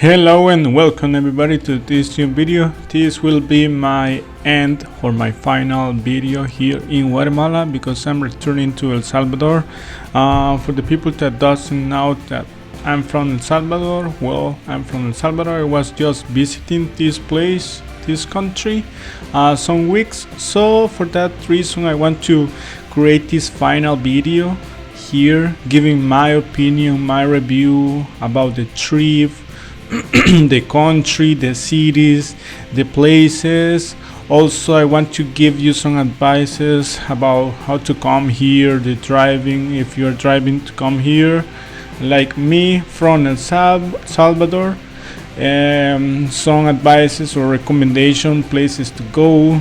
Hello and welcome everybody to this new video. This will be my end or my final video here in Guatemala because I'm returning to El Salvador. For the people that doesn't know that I'm from El Salvador, well, I'm from El Salvador. I was just visiting this place, this country, some weeks. So for that reason I want to create this final video here, giving my opinion, my review about the trip, the country, the cities, the places. Also, I want to give you some advices about how to come here, the driving, if you're driving to come here, like me from El Salvador. Some advices or recommendation places to go.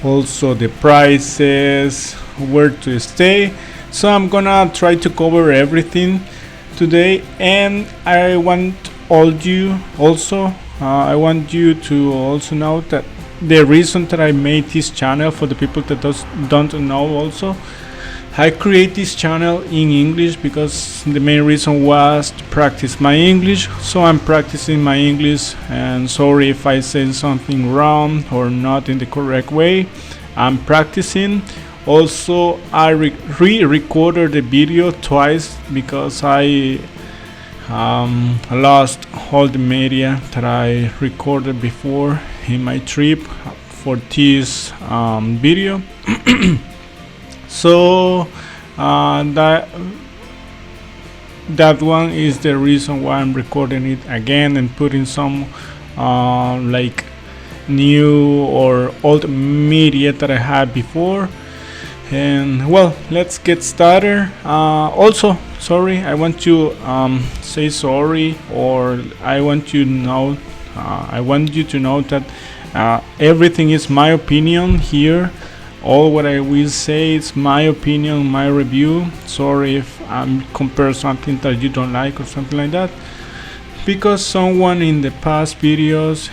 Also the prices, where to stay. So I'm gonna try to cover everything today, and I want I want you to also know that the reason that I made this channel, for the people that don't know, also I create this channel in English because the main reason was to practice my English. So I'm practicing my English, and sorry if I say something wrong or not in the correct way. I'm practicing. Also, I re-recorded the video twice because I lost all the media that I recorded before in my trip for this video. So that one is the reason why I'm recording it again and putting some like new or old media that I had before. And well, let's get started. Also, sorry, I want to say sorry, or I want you to know that everything is my opinion here. All what I will say is my opinion, my review. Sorry if I compare something that you don't like or something like that, because someone in the past videos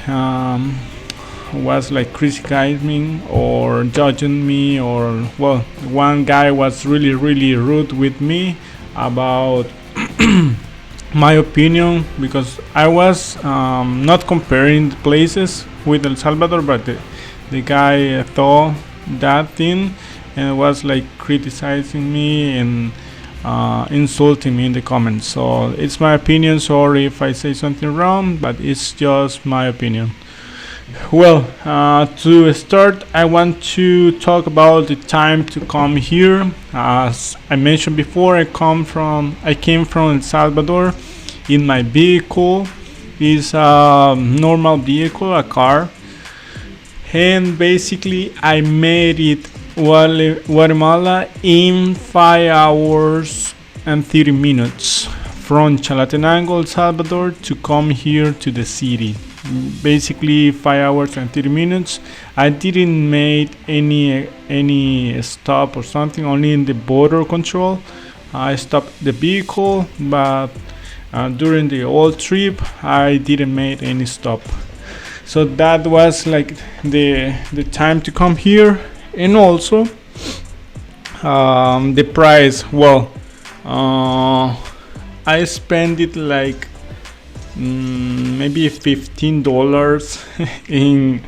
was like criticizing or judging me, or well, one guy was really rude with me about my opinion, because I was not comparing the places with El Salvador, but the guy thought that thing and was like criticizing me and insulting me in the comments. So it's my opinion. Sorry if I say something wrong, but it's just my opinion. Well, to start, I want to talk about the time to come here. As I mentioned before, I came from El Salvador in my vehicle. It's a normal vehicle, a car, and basically I made it Guatemala in 5 hours and 30 minutes from Chalatenango, El Salvador, to come here to the city. Basically 5 hours and 30 minutes. I didn't make any stop or something, only in the border control. I stopped the vehicle, but during the whole trip I didn't make any stop. So that was like the time to come here. And also the price, well, I spent it like maybe $15 in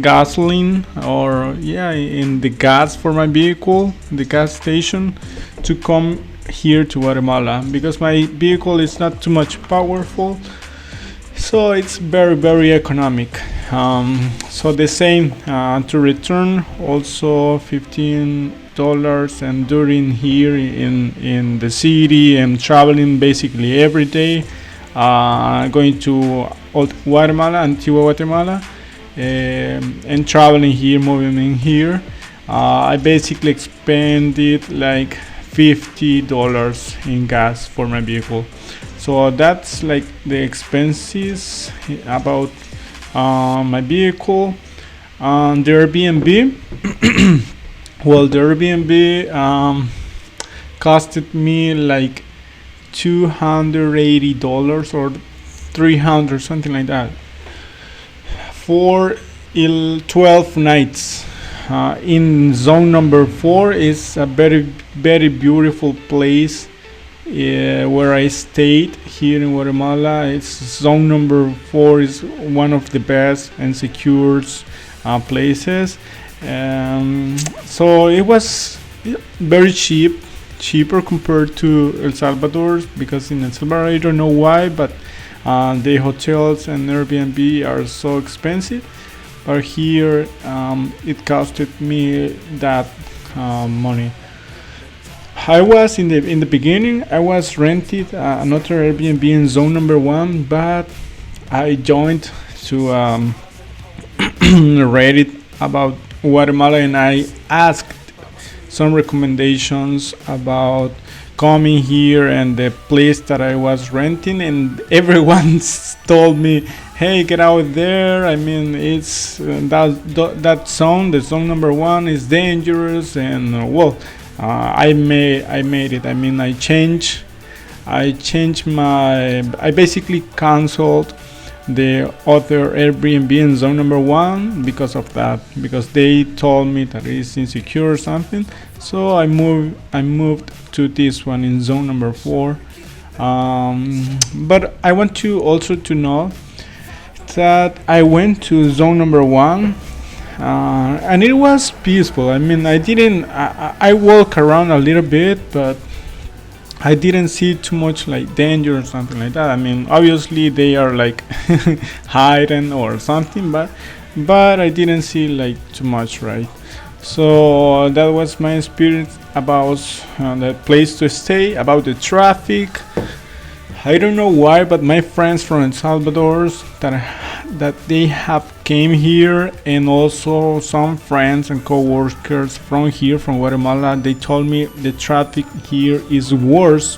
gasoline, or in the gas for my vehicle, the gas station, to come here to Guatemala, because my vehicle is not too much powerful, so it's very economic. So the same to return, also $15. And during here in the city, I'm traveling basically every day, going to Guatemala, Antigua Guatemala, and traveling here, moving in here. I basically expended like $50 in gas for my vehicle. So that's like the expenses about my vehicle. The Airbnb. Well, the Airbnb costed me like $280 or $300, something like that, for 12 nights. In zone number 4 is a very beautiful place where I stayed here in Guatemala. It's zone number 4 is one of the best and secure places. So it was very cheaper compared to El Salvador, because in El Salvador, I don't know why, but the hotels and Airbnb are so expensive. But here it costed me that money. I was in the beginning. I was rented another Airbnb in zone number 1, but I joined to Reddit about Guatemala, and I asked some recommendations about coming here and the place that I was renting, and everyone told me, "Hey, get out there! I mean, it's that zone, the zone number 1, is dangerous." And I made it. I mean, I basically canceled the other Airbnb in zone number 1 because of that, because they told me that it's insecure or something. So I moved to this one in zone number 4. But I want to also to know that I went to zone number 1, and it was peaceful. I mean, I walk around a little bit, but I didn't see too much like danger or something like that. I mean, obviously they are like hiding or something, but I didn't see like too much, right? So that was my experience about the place to stay, about the traffic. I don't know why, but my friends from El Salvador that they have came here, and also some friends and co-workers from here from Guatemala, they told me the traffic here is worse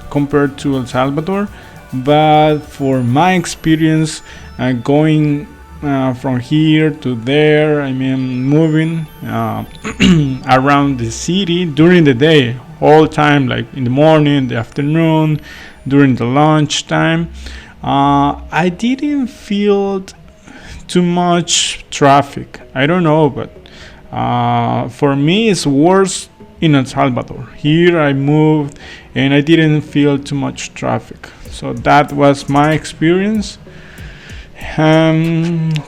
compared to El Salvador. But for my experience, going from here to there, I mean, moving around the city during the day, all time, like in the morning, the afternoon, during the lunch time, I didn't feel too much traffic. I don't know, but for me it's worse in El Salvador. Here I moved and I didn't feel too much traffic. So that was my experience.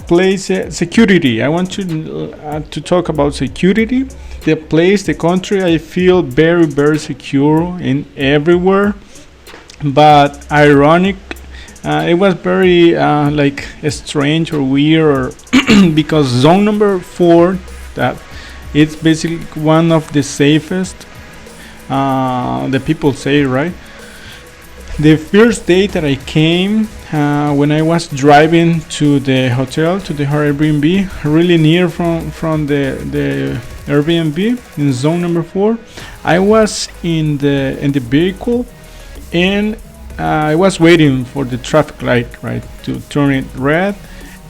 Place security. I want to talk about security. The place, the country, I feel very, very secure in everywhere. But ironic, it was very like strange or weird, because zone number 4, that it's basically one of the safest. The people say, right? The first day that I came, when I was driving to the hotel, to the Airbnb, really near from the Airbnb in zone number 4, I was in the vehicle, and I was waiting for the traffic light, right, to turn it red,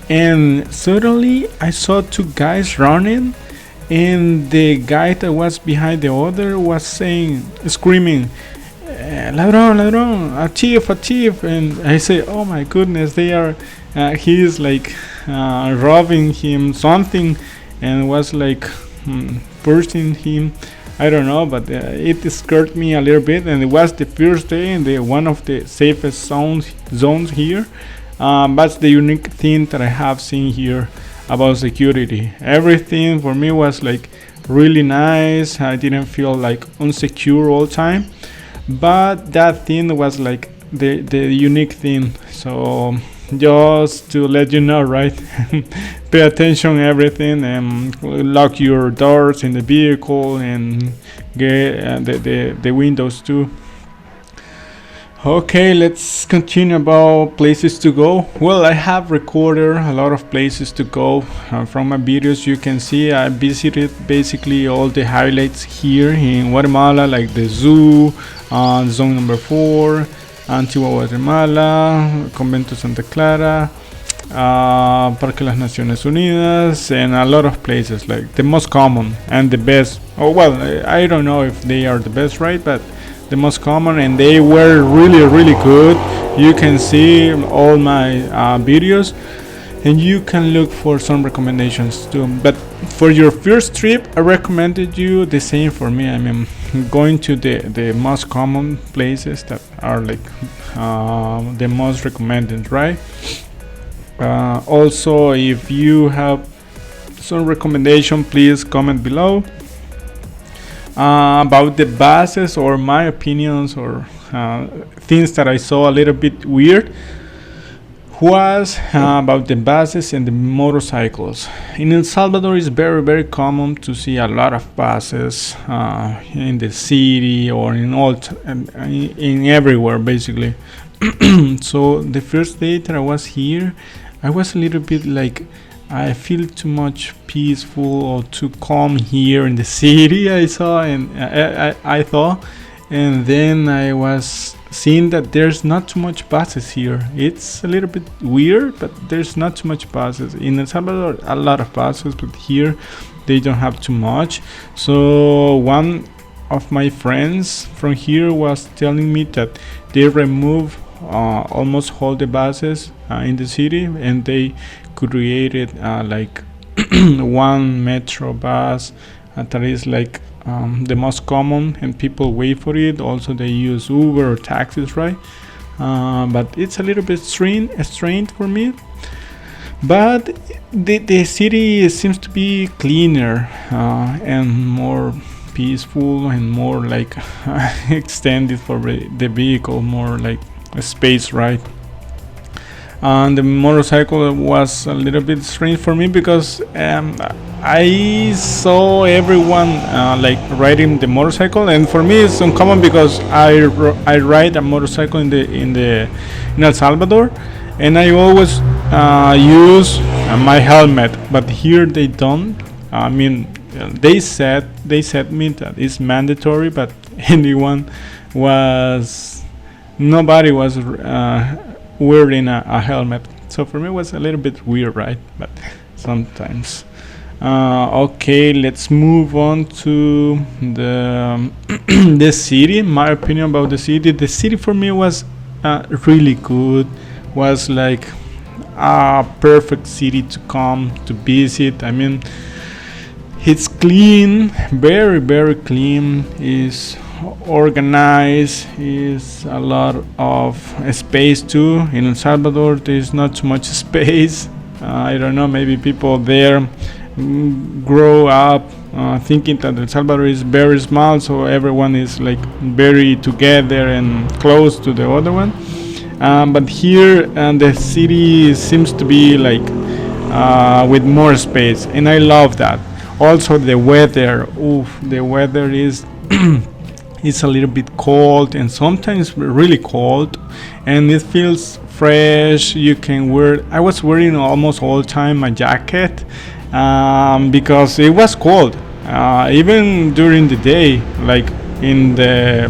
and suddenly I saw 2 guys running, and the guy that was behind the other was screaming, "Ladrón, ladrón, a thief," and I say, "Oh my goodness, they are, he's like robbing him something," and was like pushing him. I don't know, but it scared me a little bit, and it was the first day in one of the safest zones here. That's the unique thing that I have seen here about security. Everything for me was like really nice. I didn't feel like insecure all the time, but that thing was like the unique thing. So just to let you know, right? Pay attention to everything, and lock your doors in the vehicle, and get the windows too. Okay, let's continue about places to go. Well, I have recorded a lot of places to go. From my videos you can see I visited basically all the highlights here in Guatemala, like the zoo, zone number 4, Antigua Guatemala, Convento Santa Clara, Parque de las Naciones Unidas, and a lot of places, like the most common and the best. Oh well, I don't know if they are the best, right, but the most common, and they were really good. You can see all my videos, and you can look for some recommendations too. But for your first trip, I recommended you the same for me. I mean, going to the most common places that are like the most recommended, right? Also, if you have some recommendation, please comment below about the buses or my opinions or things that I saw a little bit weird was about the buses and the motorcycles. In El Salvador, it's very common to see a lot of buses in the city or in everywhere basically. So the first day that I was here, I was a little bit like, I feel too much peaceful or too calm here in the city. I saw and I thought, and then I was seeing that there's not too much buses here. It's a little bit weird, but there's not too much buses. In El Salvador, a lot of buses, but here they don't have too much. So one of my friends from here was telling me that they remove almost all the buses in the city, and they created like one metro bus that is like the most common, and people wait for it. Also, they use Uber or taxis, right? But it's a little bit strange for me. But the city seems to be cleaner and more peaceful and more like extended for the vehicle, more like a space, right? And the motorcycle was a little bit strange for me because I saw everyone like riding the motorcycle, and for me it's uncommon because I ride a motorcycle in El Salvador, and I always use my helmet. But here they don't. I mean, they said me that it's mandatory, but nobody was wearing a helmet. So for me it was a little bit weird, right? But sometimes. Okay, let's move on to the the city. My opinion about the city. The city for me was really good. Was like a perfect city to come to visit. I mean, it's clean, very clean. Is organized, is a lot of space too. In El Salvador there's not too much space. I don't know, maybe people there grow up thinking that El Salvador is very small, so everyone is like very together and close to the other one. But here the city seems to be like with more space, and I love that. Also the weather, the weather is it's a little bit cold and sometimes really cold, and it feels fresh. You can wear, I was wearing almost all the time a jacket because it was cold, even during the day, like in the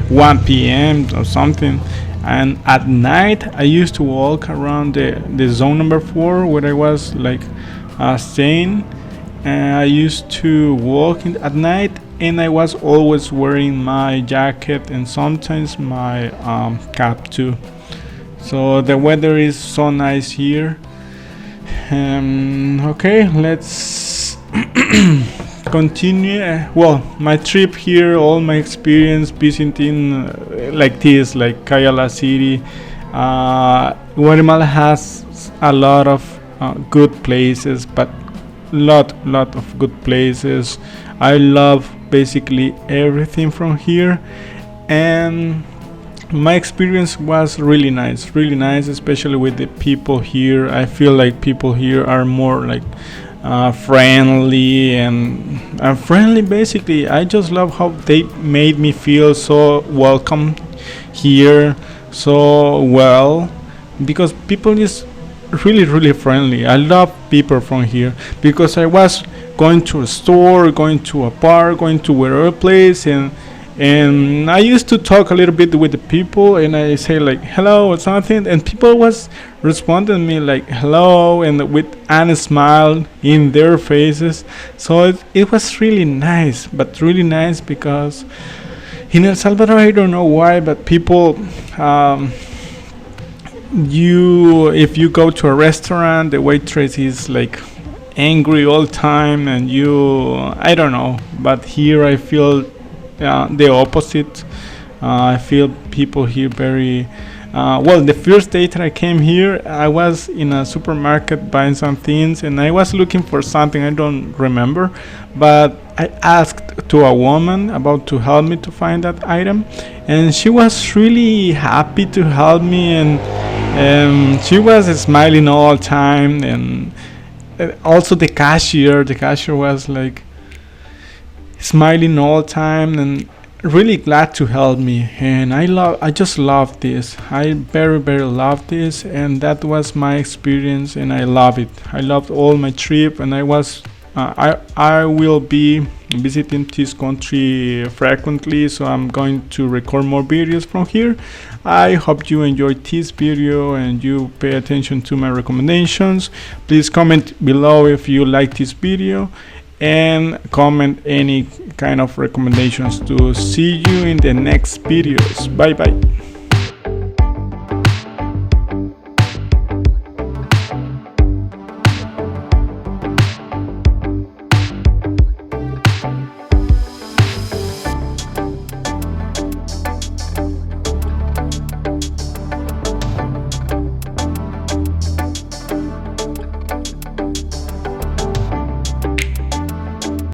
1 p.m. or something. And at night I used to walk around the zone number 4 where I was like staying, and I used to walk at night, and I was always wearing my jacket and sometimes my cap too. So the weather is so nice here. Okay, let's continue. Well, my trip here, all my experience visiting like this, like Cayala City. Guatemala has a lot of good places, but lot of good places. I love basically everything from here, and my experience was really nice, especially with the people here. I feel like people here are more like friendly and friendly. Basically, I just love how they made me feel so welcome here, so well, because people is really friendly. I love people from here because I was going to a store, going to a park, going to wherever place, and I used to talk a little bit with the people, and I say like hello or something, and people was responding me like hello and with a smile in their faces. So it was really nice, but really nice, because in El Salvador, I don't know why, but people if you go to a restaurant, the waitress is like angry all time, and I don't know, but here I feel the opposite. I feel people here very well. The first day that I came here, I was in a supermarket buying some things, and I was looking for something I don't remember, but I asked to a woman about to help me to find that item, and she was really happy to help me, and she was smiling all the time, and also the cashier was like smiling all the time and really glad to help me. And I just love this. I very very love this, and that was my experience, and I love it. I loved all my trip, and I will be visiting this country frequently, so I'm going to record more videos from here. I hope you enjoyed this video and you pay attention to my recommendations. Please comment below if you like this video, and comment any kind of recommendations. To see you in the next videos. Bye bye.